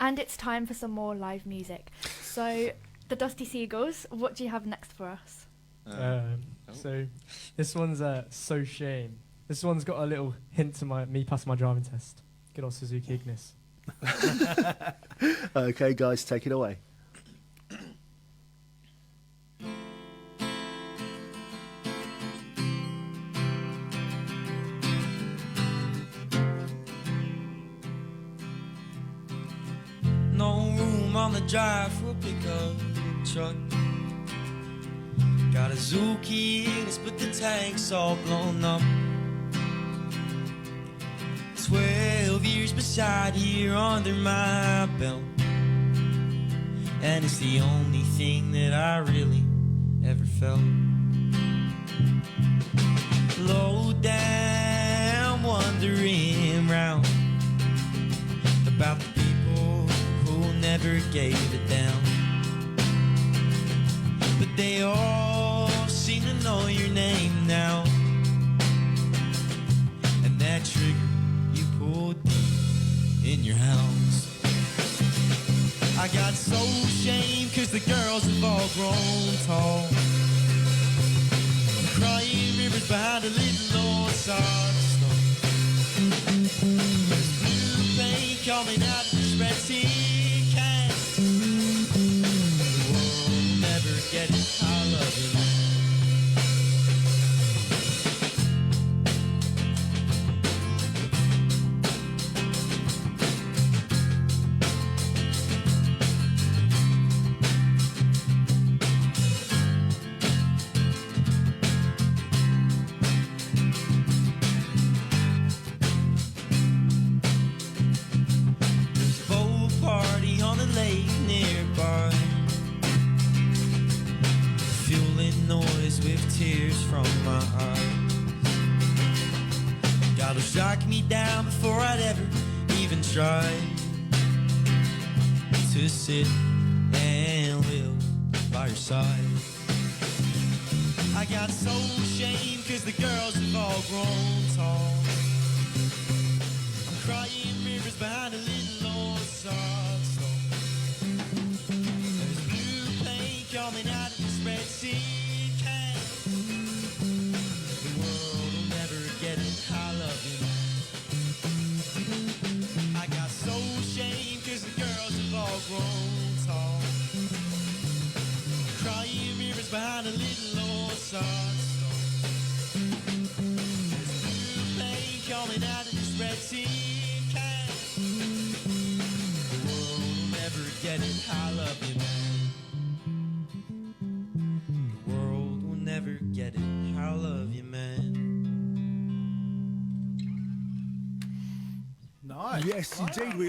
And it's time for some more live music. So, the Dusty Seagulls, what do you have next for us? So, this one's So Shame. This one's got a little hint to me passing my driving test. Good old Suzuki Ignis. Okay, guys, take it away. No room on the drive for a pickup truck. Got a Zuki, but the tank's all blown up. 12 years beside here under my belt, and it's the only thing that I really ever felt. Low down, wandering round about the people who never gave it down. But they all seem to know your name now, and that trigger you pulled deep in your house. I got so ashamed cause the girls have all grown tall. I'm crying rivers behind a little old soft stone. There's blue paint coming out of the spreadsheet cast. The world will never get it, I love you, man. Nearby, fueling noise with tears from my eyes. God'll strike me down before I'd ever even try to sit and live by your side. I got so ashamed cause the girls have all grown tall. I'm crying rivers behind a little old soft stone. Coming out of the spreadsheet cast. The world will never get it, I love you, man. I got so ashamed cause the girls have all grown tall. Crying rivers behind a little old soft stone. There's blue paint coming out of the spreadsheet cast. The world will never get it, I love you, man. Never get it, I love you, man. Nice. Yes, indeed. We